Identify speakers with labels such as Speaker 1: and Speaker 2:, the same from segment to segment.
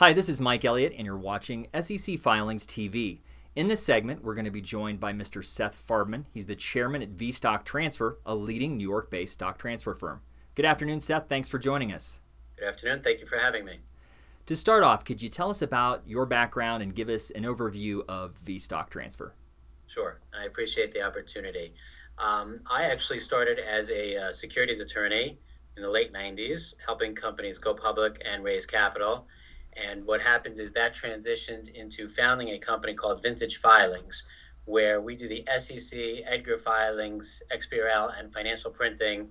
Speaker 1: Hi, this is Mike Elliott, and you're watching SEC Filings TV. In this segment, we're going to be joined by Mr. Seth Farbman. He's the chairman at VStock Transfer, a leading New York-based stock transfer firm. Good afternoon, Seth. Thanks for joining us.
Speaker 2: Good afternoon. Thank you for having me.
Speaker 1: To start off, could you tell us about your background and give us an overview of VStock Transfer?
Speaker 2: Sure. I appreciate the opportunity. I actually started as a securities attorney in the late 90s, helping companies go public and raise capital. And what happened is that transitioned into founding a company called Vintage Filings, where we do the SEC, Edgar filings, XBRL, and financial printing,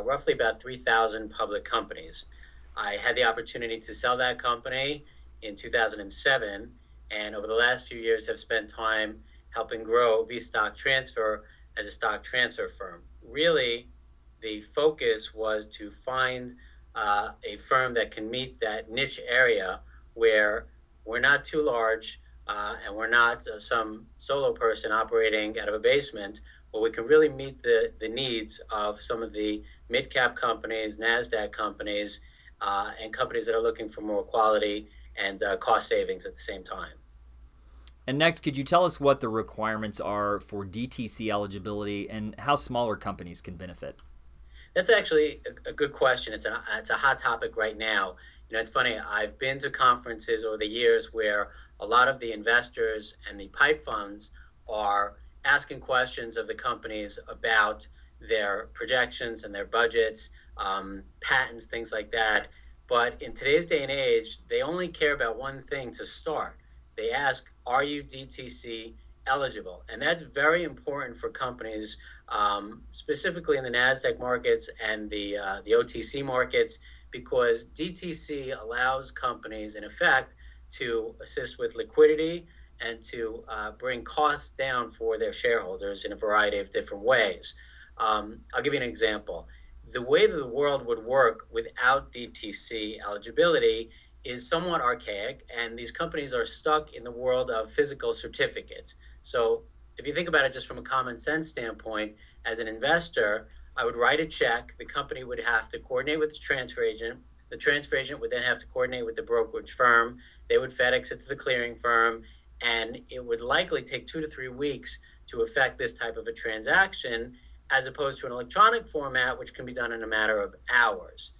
Speaker 2: roughly about 3,000 public companies. I had the opportunity to sell that company in 2007, and over the last few years have spent time helping grow VStock Transfer as a stock transfer firm. Really, the focus was to find a firm that can meet that niche area where we're not too large and we're not some solo person operating out of a basement, but we can really meet the needs of some of the mid-cap companies, NASDAQ companies, and companies that are looking for more quality and cost savings at the same time.
Speaker 1: And next, could you tell us what the requirements are for DTC eligibility and how smaller companies can benefit?
Speaker 2: That's actually a good question. It's a hot topic right now. You know, it's funny. I've been to conferences over the years where a lot of the investors and the pipe funds are asking questions of the companies about their projections and their budgets, patents, things like that. But in today's day and age, they only care about one thing to start. They ask, are you DTC eligible? And that's very important for companies, specifically in the NASDAQ markets and the OTC markets, because DTC allows companies, in effect, to assist with liquidity and to bring costs down for their shareholders in a variety of different ways. I'll give you an example. The way that the world would work without DTC eligibility is somewhat archaic, and these companies are stuck in the world of physical certificates. So if you think about it just from a common sense standpoint, as an investor, I would write a check. The company would have to coordinate with the transfer agent. The transfer agent would then have to coordinate with the brokerage firm. They would FedEx it to the clearing firm, and it would likely take 2 to 3 weeks to effect this type of a transaction, as opposed to an electronic format, which can be done in a matter of hours.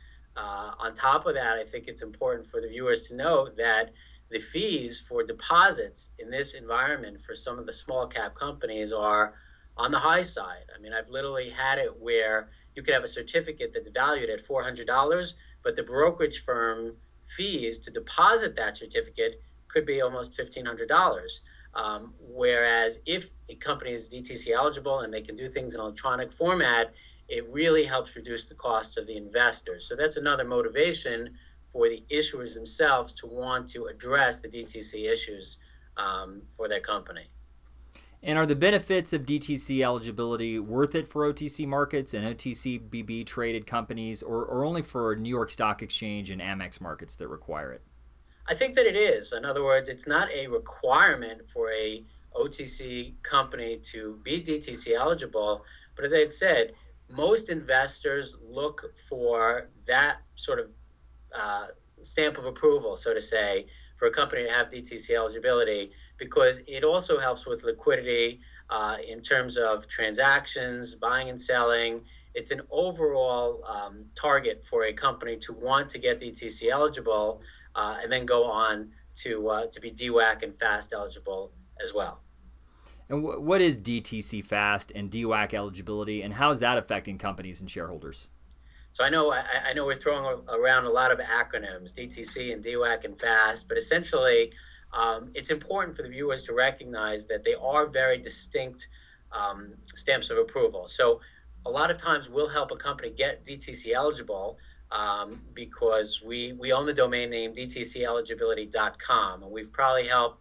Speaker 2: On top of that, I think it's important for the viewers to know that the fees for deposits in this environment for some of the small cap companies are on the high side. I mean, I've literally had it where you could have a certificate that's valued at $400, but the brokerage firm fees to deposit that certificate could be almost $1,500. Whereas if a company is DTC eligible and they can do things in electronic format, it really helps reduce the costs of the investors. So that's another motivation for the issuers themselves to want to address the DTC issues for their company.
Speaker 1: And are the benefits of DTC eligibility worth it for OTC markets and OTCBB traded companies, or only for New York Stock Exchange and Amex markets that require it?
Speaker 2: I think that it is. In other words, it's not a requirement for a OTC company to be DTC eligible, but as I had said, most investors look for that sort of stamp of approval, so to say, for a company to have DTC eligibility, because it also helps with liquidity in terms of transactions, buying and selling. It's an overall target for a company to want to get DTC eligible and then go on to be DWAC and FAST eligible as well.
Speaker 1: And what is DTC FAST and DWAC eligibility, and how is that affecting companies and shareholders?
Speaker 2: So I know we're throwing around a lot of acronyms, DTC and DWAC and FAST, but essentially it's important for the viewers to recognize that they are very distinct stamps of approval. So a lot of times we'll help a company get DTC eligible because we own the domain name dtceligibility.com, and we've probably helped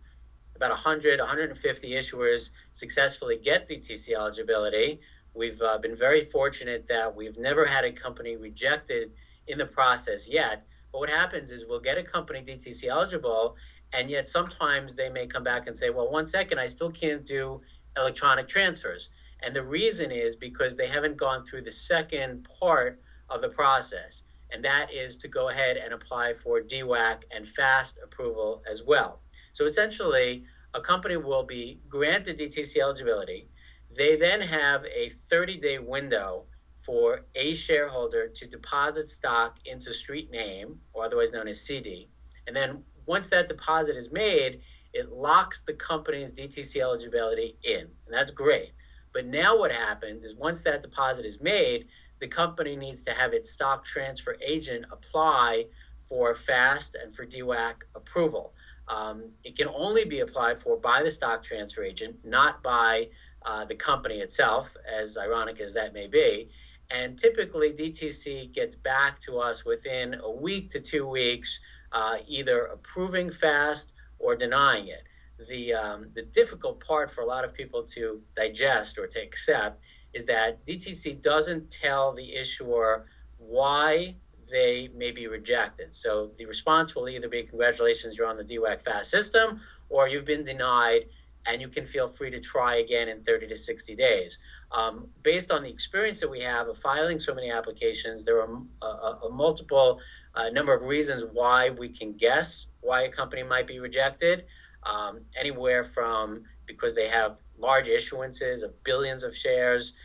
Speaker 2: about 100, 150 issuers successfully get DTC eligibility. We've been very fortunate that we've never had a company rejected in the process yet. But what happens is we'll get a company DTC eligible, and yet sometimes they may come back and say, well, 1 second, I still can't do electronic transfers. And the reason is because they haven't gone through the second part of the process. and that is to go ahead and apply for DWAC and FAST approval as well. So essentially, a company will be granted DTC eligibility. They then have a 30-day window for a shareholder to deposit stock into street name, or otherwise known as CD. And then once that deposit is made, it locks the company's DTC eligibility in, and that's great. But now what happens is once that deposit is made, the company needs to have its stock transfer agent apply for FAST and for DWAC approval. It can only be applied for by the stock transfer agent, not by the company itself, as ironic as that may be. And typically, DTC gets back to us within a week to 2 weeks, either approving FAST or denying it. The difficult part for a lot of people to digest or to accept is that DTC doesn't tell the issuer why they may be rejected. So the response will either be, congratulations, you're on the DWAC FAST system, or you've been denied, and you can feel free to try again in 30 to 60 days. Based on the experience that we have of filing so many applications, there are a multiple number of reasons why we can guess why a company might be rejected, anywhere from because they have large issuances of billions of shares,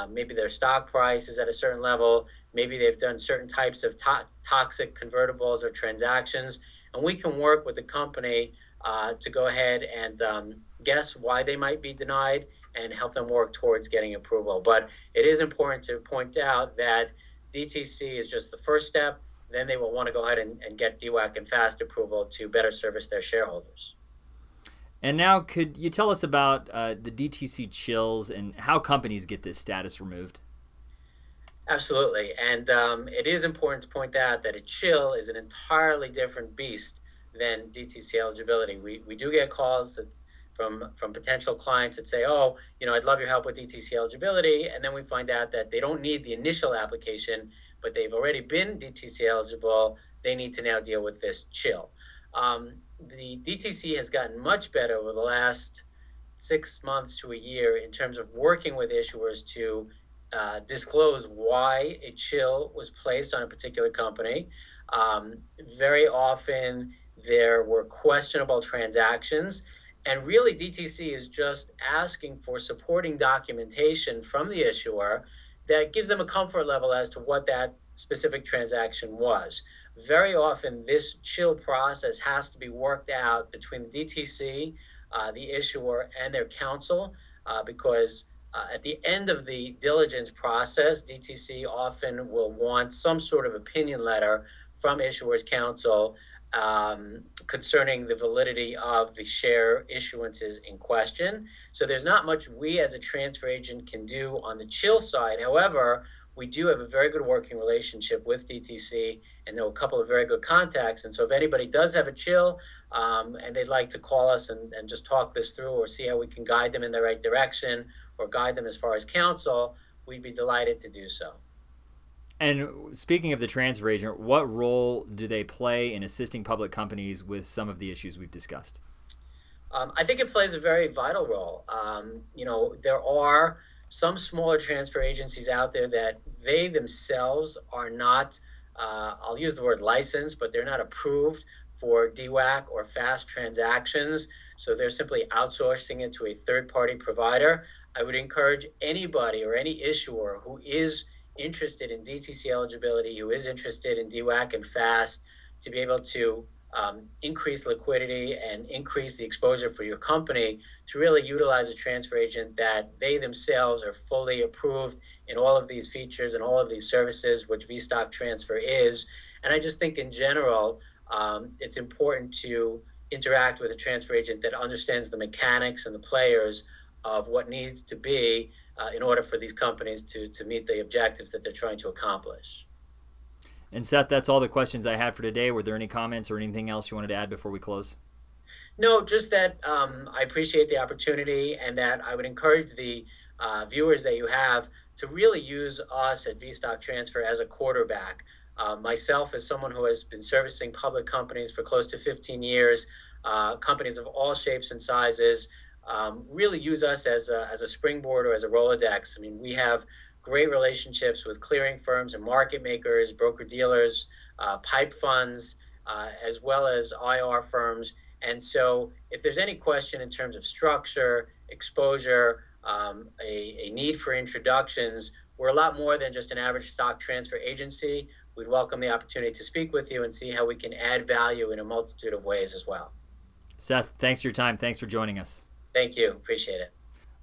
Speaker 2: maybe their stock price is at a certain level, maybe they've done certain types of toxic convertibles or transactions, and we can work with the company to go ahead and guess why they might be denied and help them work towards getting approval. But it is important to point out that DTC is just the first step. Then they will want to go ahead and get DWAC and FAST approval to better service their shareholders.
Speaker 1: And now, could you tell us about the DTC chills and how companies get this status removed?
Speaker 2: Absolutely. And it is important to point out that a chill is an entirely different beast than DTC eligibility. We do get calls from potential clients that say, oh, I'd love your help with DTC eligibility. And then we find out that they don't need the initial application, but they've already been DTC eligible. They need to now deal with this chill. The DTC has gotten much better over the last 6 months to a year in terms of working with issuers to disclose why a chill was placed on a particular company. Very often there were questionable transactions, and really DTC is just asking for supporting documentation from the issuer that gives them a comfort level as to what that specific transaction was. Very often this chill process has to be worked out between the DTC, the issuer, and their counsel, because at the end of the diligence process, DTC often will want some sort of opinion letter from issuer's counsel concerning the validity of the share issuances in question. So there's not much we as a transfer agent can do on the chill side. However, we do have a very good working relationship with DTC and know a couple of very good contacts. And so if anybody does have a chill and they'd like to call us and just talk this through or see how we can guide them in the right direction or guide them as far as counsel, we'd be delighted to do so.
Speaker 1: And speaking of the transfer agent, what role do they play in assisting public companies with some of the issues we've discussed?
Speaker 2: I think it plays a very vital role. There are some smaller transfer agencies out there that they themselves are not, I'll use the word licensed, but they're not approved for DWAC or FAST transactions. So they're simply outsourcing it to a third-party provider. I would encourage anybody or any issuer who is interested in DTC eligibility, who is interested in DWAC and FAST, to be able to increase liquidity and increase the exposure for your company, to really utilize a transfer agent that they themselves are fully approved in all of these features and all of these services, which VStock Transfer is. And I just think in general, it's important to interact with a transfer agent that understands the mechanics and the players of what needs to be in order for these companies to meet the objectives that they're trying to accomplish.
Speaker 1: And Seth, that's all the questions I had for today. Were there any comments or anything else you wanted to add before we close?
Speaker 2: No, just that I appreciate the opportunity, and that I would encourage the viewers that you have to really use us at VStock Transfer as a quarterback. Myself, as someone who has been servicing public companies for close to 15 years, companies of all shapes and sizes, really use us as a springboard or as a Rolodex. I mean, we have great relationships with clearing firms and market makers, broker dealers, pipe funds, as well as IR firms. And so if there's any question in terms of structure, exposure, a need for introductions, we're a lot more than just an average stock transfer agency. We'd welcome the opportunity to speak with you and see how we can add value in a multitude of ways as well.
Speaker 1: Seth, thanks for your time. Thanks for joining us.
Speaker 2: Thank you. Appreciate it.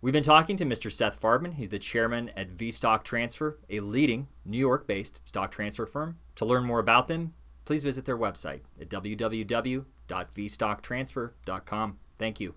Speaker 1: We've been talking to Mr. Seth Farbman. He's the chairman at VStock Transfer, a leading New York-based stock transfer firm. To learn more about them, please visit their website at www.vstocktransfer.com. Thank you.